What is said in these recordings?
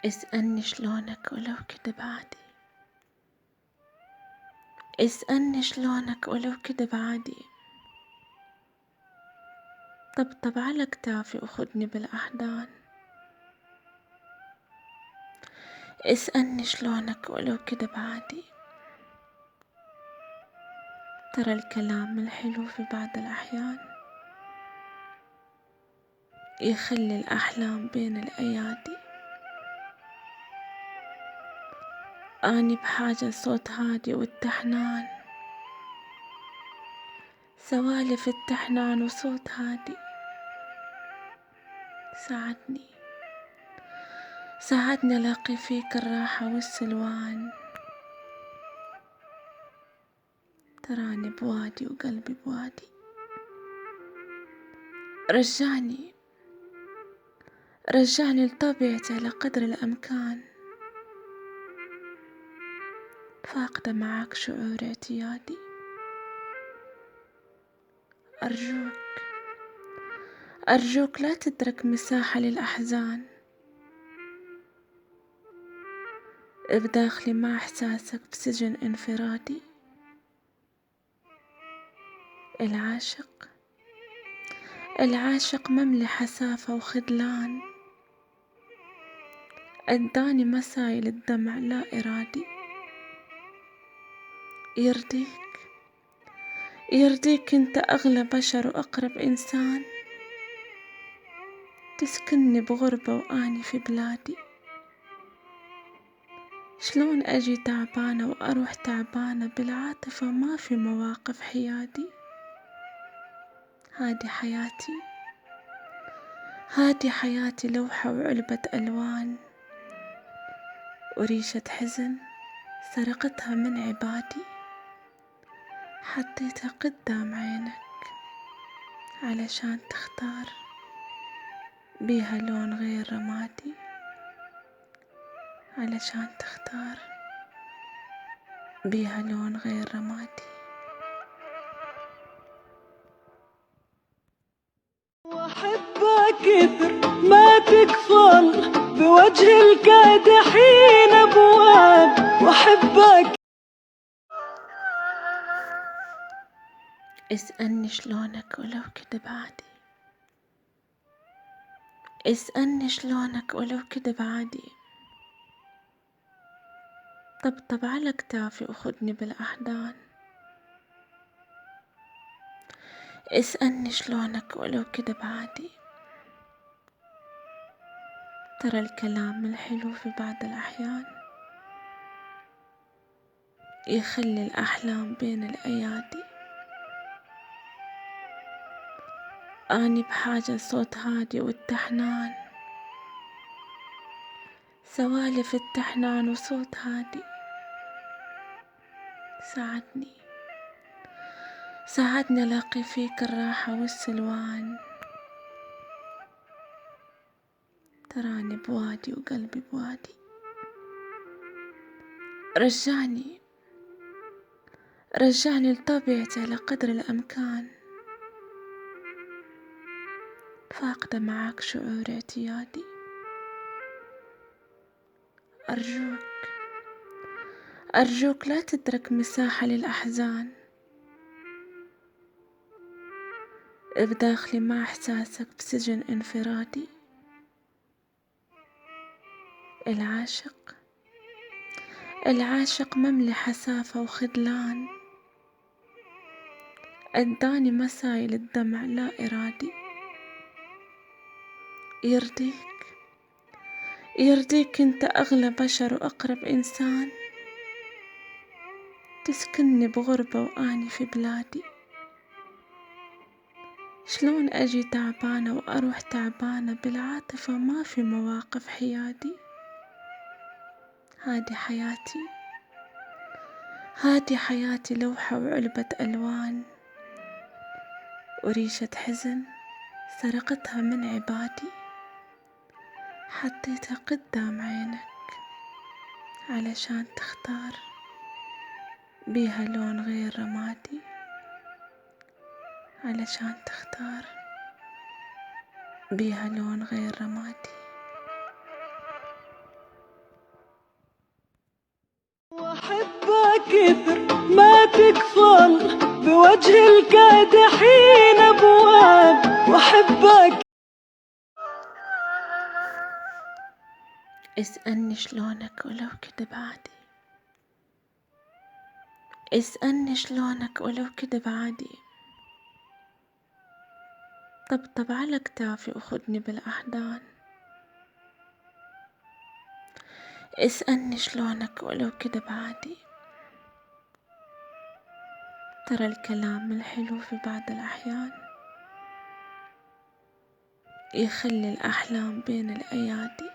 اسألني شلونك ولو كدب عادي. اسألني شلونك ولو كدب عادي. طبطب على كتافي وخدني بالأحضان. اسألني شلونك ولو كدب عادي. ترى الكلام الحلو في بعض الأحيان يخلي الأحلام بين الأيادي. أني بحاجة لصوت هادي والتحنان، سوالف التحنان وصوت هادي. ساعدني ألاقي فيك الراحة والسلوان. تراني بوادي وقلبي بوادي. رجعني لطبيعتي على قدر الأمكان. فاقدة معاك شعور اعتيادي. أرجوك لا تترك مساحة للأحزان بداخلي مع إحساسك بسجن انفرادي. العاشق مملي حسافة وخذلان، أداني مسايل الدمع لا إرادي. يرضيك انت أغلى بشر وأقرب إنسان، تسكنني بغربة وأني في بلادي. شلون أجي تعبانة وأروح تعبانة بالعاطفة، ما في مواقف حيادي. هادي حياتي لوحة وعلبة ألوان، وريشة حزن سرقتها من عبادي. حطيتها قدام عينك علشان تختار بيها لون غير رمادي. وأحبك كثر ما تكفل بوجه الكادحين أبواب. وأحبك. اسألني شلونك ولو كدب عادي. اسألني شلونك ولو كدب عادي. طبطب على كتافي وخدني بالأحضان. اسألني شلونك ولو كدب عادي. ترى الكلام الحلو في بعض الأحيان يخلي الأحلام بين الأيادي. أني بحاجة لصوت هادي والتحنان، سوالف التحنان وصوت هادي. ساعدني ألاقي فيك الراحة والسلوان. تراني بوادي وقلبي بوادي. رجعني لطبيعتي على قدر الأمكان. فاقدة معاك شعور اعتيادي. أرجوك لا تترك مساحة للأحزان بداخلي مع إحساسك بسجن انفرادي. العاشق مملي حسافة وخذلان، أداني مسايل الدمع لا إرادي. يرضيك انت أغلى بشر وأقرب إنسان، تسكنني بغربة وأني في بلادي. شلون أجي تعبانة وأروح تعبانة بالعاطفة، ما في مواقف حيادي. هادي حياتي لوحة وعلبة ألوان، وريشة حزن سرقتها من عبادي. حطيتها قدام عينك علشان تختار بيها لون غير رمادي. كثر ما تقفل بوجه الكادحين أبواب وأحبك. اسألني شلونك ولو كدب عادي، اسألني شلونك ولو كدب عادي، طبطب على كتافي وخدني بالأحضان. اسألني شلونك ولو كدب عادي، ترى الكلام الحلو في بعض الأحيان يخلي الأحلام بين الأيادي.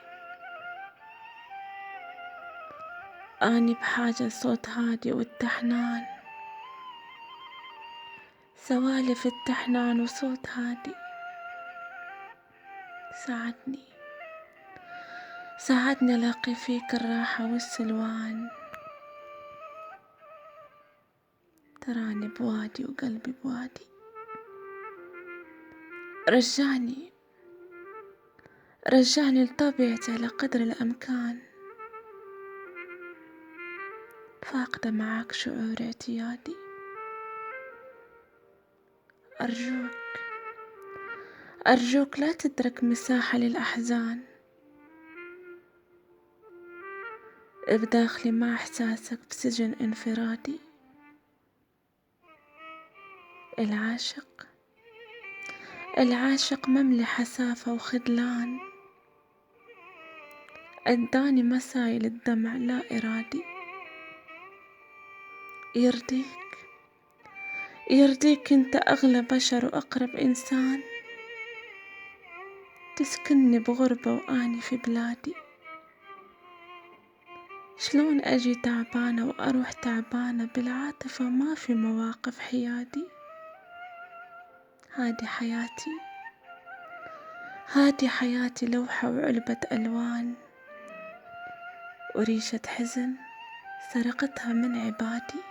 أني بحاجة لصوت هادي والتحنان، سوالف التحنان وصوت هادي. ساعدني ألاقي فيك الراحة والسلوان، تراني بوادي وقلبي بوادي. رجعني لطبيعتي على قدر الأمكان، فاقدة معاك شعور اعتيادي. أرجوك لا تترك مساحة للأحزان بداخلي مع إحساسك بسجن انفرادي. العاشق مملي حسافة وخذلان، أداني مسايل الدمع لا إرادي. يرضيك انت أغلى بشر وأقرب إنسان، تسكنني بغربة وأني في بلادي. شلون أجي تعبانة وأروح تعبانة بالعاطفة، ما في مواقف حيادي. هادي حياتي لوحة وعلبة ألوان، وريشة حزن سرقتها من عبادي.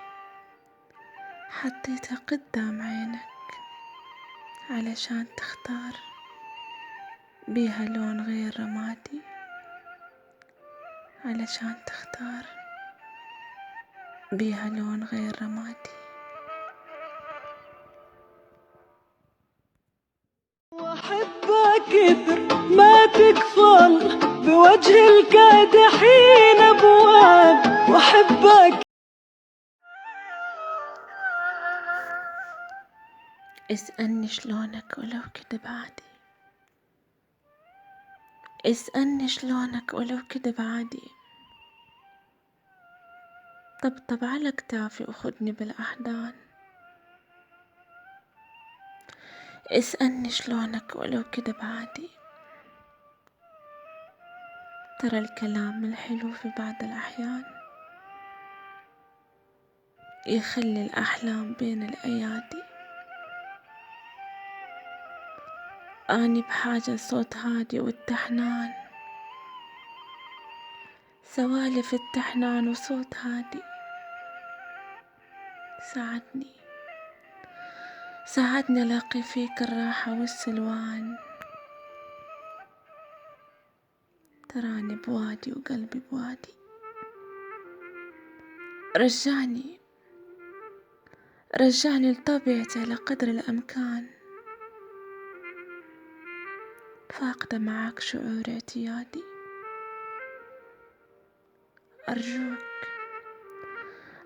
حطيتها قدام عينك علشان تختار بيها لون غير رمادي، علشان تختار بيها لون غير رمادي. وأحبك كثر ما تقفل بوجه الكادحين أبواب وأحبك. اسألني شلونك ولو كدب عادي، اسألني شلونك ولو كدب عادي، طبطب على كتافي وخدني بالأحضان. اسألني شلونك ولو كدب عادي، ترى الكلام الحلو في بعض الأحيان يخلي الأحلام بين الأيادي. أني بحاجة لصوت هادي والتحنان، سوالف التحنان وصوت هادي. ساعدني ألاقي فيك الراحة والسلوان، تراني بوادي وقلبي بوادي. رجعني لطبيعتي على قدر الأمكان، فاقدة معاك شعور اعتيادي.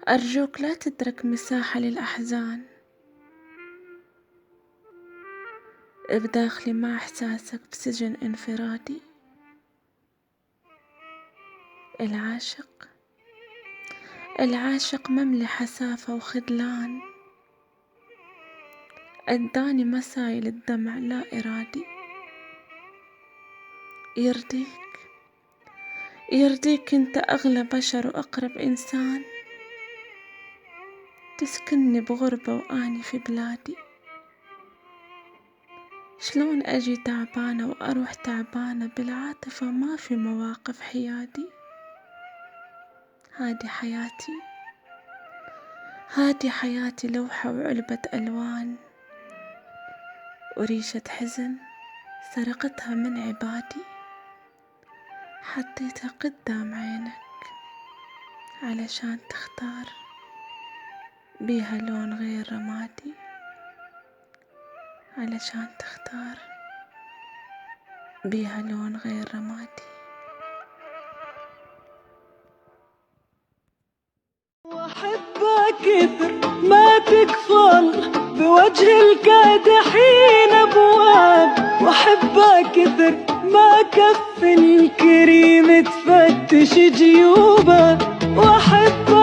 أرجوك لا تترك مساحة للأحزان بداخلي مع إحساسك بسجن انفرادي. العاشق مملي حسافة وخذلان، أداني مسايل الدمع لا إرادي. يرضيك انت أغلى بشر وأقرب إنسان، تسكنني بغربة وأني في بلادي. شلون أجي تعبانة وأروح تعبانة بالعاطفة، ما في مواقف حيادي. هادي حياتي لوحة وعلبة ألوان، وريشة حزن سرقتها من عبادي. حطيتها قدام عينك علشان تختار بيها لون غير رمادي علشان تختار، بيها لون غير رمادي. وأحبك كثر ما تكفل بوجه الكادحين أبواب، وأحبك كثر ما كف الكريم تفتش جيوبه، وأحبك